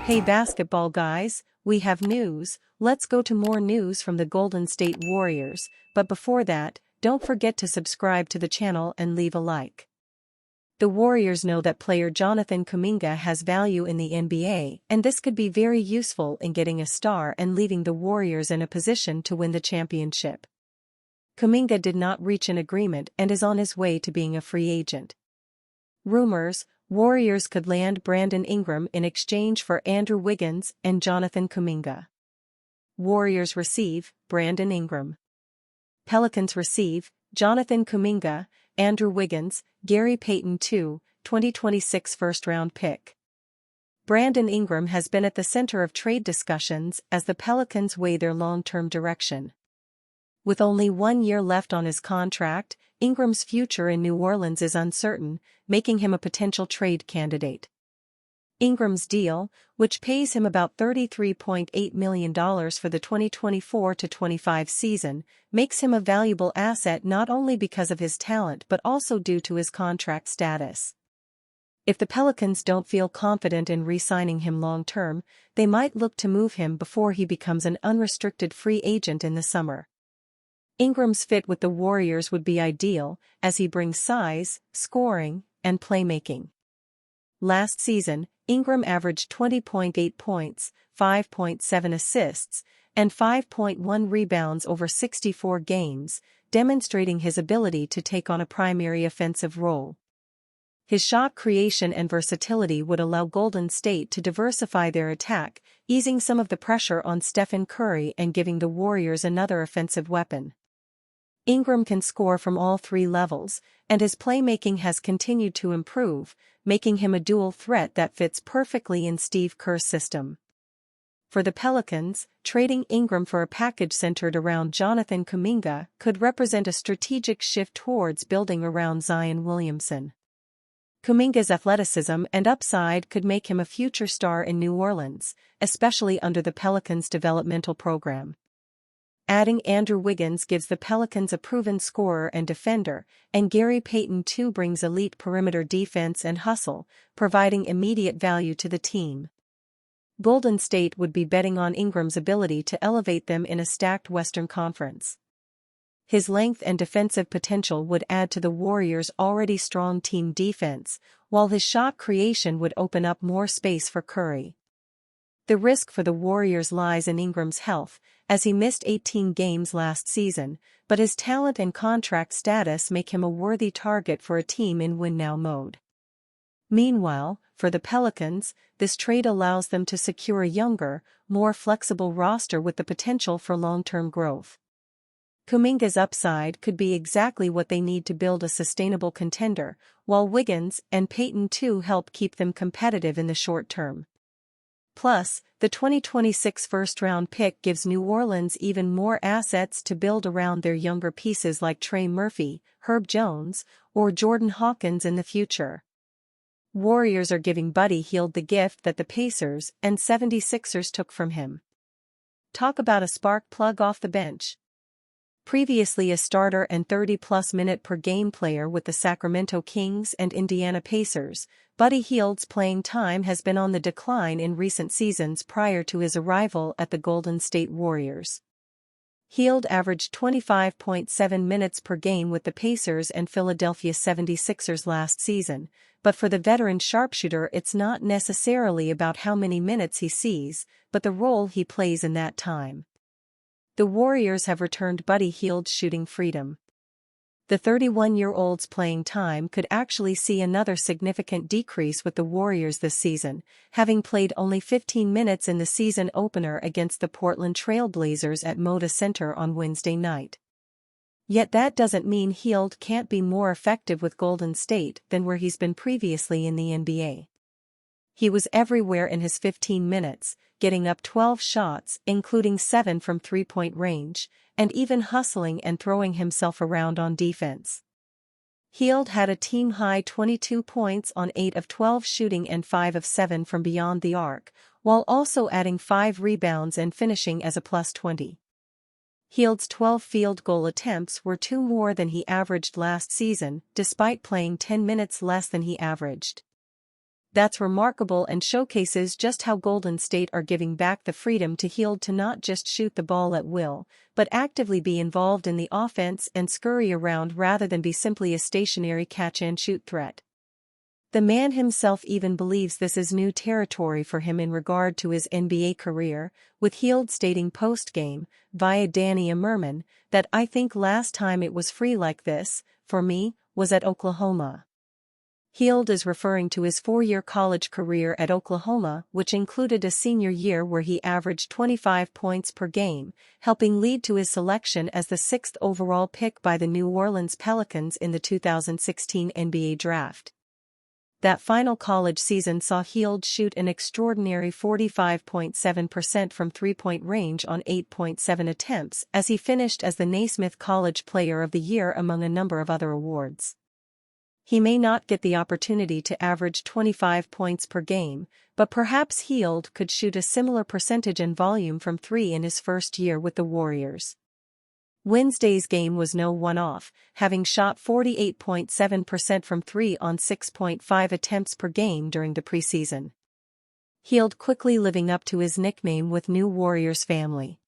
Hey basketball guys, we have news. Let's go to more news from the Golden State Warriors, but before that, don't forget to subscribe to the channel and leave a like. The Warriors know that player Jonathan Kuminga has value in the NBA, and this could be very useful in getting a star and leaving the Warriors in a position to win the championship. Kuminga did not reach an agreement and is on his way to being a free agent. Rumors: Warriors could land Brandon Ingram in exchange for Andrew Wiggins and Jonathan Kuminga. Warriors receive Brandon Ingram. Pelicans receive Jonathan Kuminga, Andrew Wiggins, Gary Payton II, 2026 first-round pick. Brandon Ingram has been at the center of trade discussions as the Pelicans weigh their long-term direction. With only 1 year left on his contract, Ingram's future in New Orleans is uncertain, making him a potential trade candidate. Ingram's deal, which pays him about $33.8 million for the 2024-25 season, makes him a valuable asset not only because of his talent but also due to his contract status. If the Pelicans don't feel confident in re-signing him long-term, they might look to move him before he becomes an unrestricted free agent in the summer. Ingram's fit with the Warriors would be ideal, as he brings size, scoring, and playmaking. Last season, Ingram averaged 20.8 points, 5.7 assists, and 5.1 rebounds over 64 games, demonstrating his ability to take on a primary offensive role. His shot creation and versatility would allow Golden State to diversify their attack, easing some of the pressure on Stephen Curry and giving the Warriors another offensive weapon. Ingram can score from all three levels, and his playmaking has continued to improve, making him a dual threat that fits perfectly in Steve Kerr's system. For the Pelicans, trading Ingram for a package centered around Jonathan Kuminga could represent a strategic shift towards building around Zion Williamson. Kuminga's athleticism and upside could make him a future star in New Orleans, especially under the Pelicans' developmental program. Adding Andrew Wiggins gives the Pelicans a proven scorer and defender, and Gary Payton II brings elite perimeter defense and hustle, providing immediate value to the team. Golden State would be betting on Ingram's ability to elevate them in a stacked Western Conference. His length and defensive potential would add to the Warriors' already strong team defense, while his shot creation would open up more space for Curry. The risk for the Warriors lies in Ingram's health, as he missed 18 games last season, but his talent and contract status make him a worthy target for a team in win-now mode. Meanwhile, for the Pelicans, this trade allows them to secure a younger, more flexible roster with the potential for long-term growth. Kuminga's upside could be exactly what they need to build a sustainable contender, while Wiggins and Payton II help keep them competitive in the short term. Plus, the 2026 first-round pick gives New Orleans even more assets to build around their younger pieces like Trey Murphy, Herb Jones, or Jordan Hawkins in the future. Warriors are giving Buddy Hield the gift that the Pacers and 76ers took from him. Talk about a spark plug off the bench. Previously a starter and 30-plus minute per game player with the Sacramento Kings and Indiana Pacers, Buddy Hield's playing time has been on the decline in recent seasons prior to his arrival at the Golden State Warriors. Hield averaged 25.7 minutes per game with the Pacers and Philadelphia 76ers last season, but for the veteran sharpshooter it's not necessarily about how many minutes he sees, but the role he plays in that time. The Warriors have returned Buddy Hield's shooting freedom. The 31-year-old's playing time could actually see another significant decrease with the Warriors this season, having played only 15 minutes in the season opener against the Portland Trail Blazers at Moda Center on Wednesday night. Yet that doesn't mean Hield can't be more effective with Golden State than where he's been previously in the NBA. He was everywhere in his 15 minutes, getting up 12 shots, including 7 from three-point range, and even hustling and throwing himself around on defense. Hield had a team-high 22 points on 8 of 12 shooting and 5 of 7 from beyond the arc, while also adding 5 rebounds and finishing as a plus 20. Hield's 12 field goal attempts were 2 more than he averaged last season, despite playing 10 minutes less than he averaged. That's remarkable and showcases just how Golden State are giving back the freedom to Hield to not just shoot the ball at will, but actively be involved in the offense and scurry around rather than be simply a stationary catch-and-shoot threat. The man himself even believes this is new territory for him in regard to his NBA career, with Hield stating post-game, via Danny Immerman, that "I think last time it was free like this, for me, was at Oklahoma." Hield is referring to his 4-year college career at Oklahoma, which included a senior year where he averaged 25 points per game, helping lead to his selection as the 6th overall pick by the New Orleans Pelicans in the 2016 NBA Draft. That final college season saw Hield shoot an extraordinary 45.7% from three-point range on 8.7 attempts as he finished as the Naismith College Player of the Year among a number of other awards. He may not get the opportunity to average 25 points per game, but perhaps Hield could shoot a similar percentage and volume from three in his first year with the Warriors. Wednesday's game was no one-off, having shot 48.7% from three on 6.5 attempts per game during the preseason. Hield quickly living up to his nickname with new Warriors family.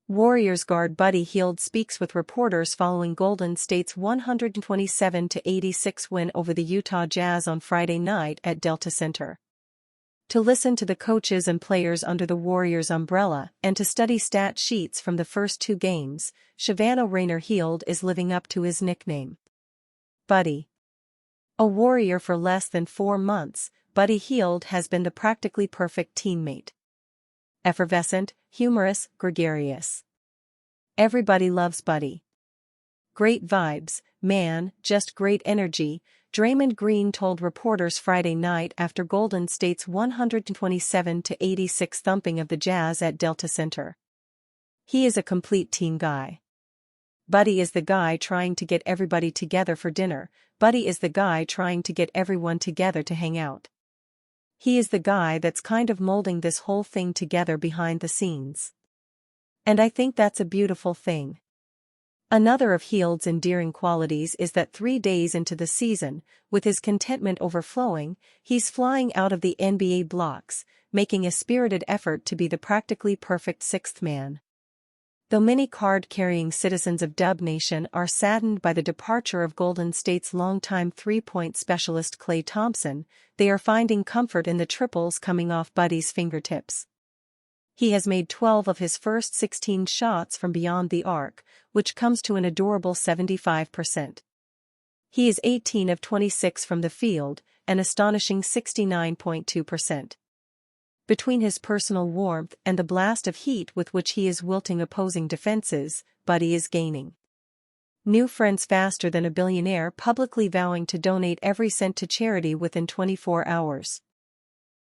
Warriors guard Buddy Hield speaks with reporters following Golden State's 127-86 win over the Utah Jazz on Friday night at Delta Center. To listen to the coaches and players under the Warriors' umbrella and to study stat sheets from the first two games, Shavano Raynor Hield is living up to his nickname. Buddy. A Warrior for less than 4 months, Buddy Hield has been the practically perfect teammate. Effervescent, humorous, gregarious. Everybody loves Buddy. Great vibes, man, just great energy, Draymond Green told reporters Friday night after Golden State's 127-86 thumping of the Jazz at Delta Center. He is a complete team guy. Buddy is the guy trying to get everybody together for dinner. Buddy is the guy trying to get everyone together to hang out. He is the guy that's kind of molding this whole thing together behind the scenes. And I think that's a beautiful thing. Another of Hield's endearing qualities is that 3 days into the season, with his contentment overflowing, he's flying out of the NBA blocks, making a spirited effort to be the practically perfect sixth man. Though many card-carrying citizens of Dub Nation are saddened by the departure of Golden State's longtime three-point specialist Klay Thompson, they are finding comfort in the triples coming off Buddy's fingertips. He has made 12 of his first 16 shots from beyond the arc, which comes to an adorable 75%. He is 18 of 26 from the field, an astonishing 69.2%. Between his personal warmth and the blast of heat with which he is wilting opposing defenses, Buddy is gaining new friends faster than a billionaire publicly vowing to donate every cent to charity within 24 hours.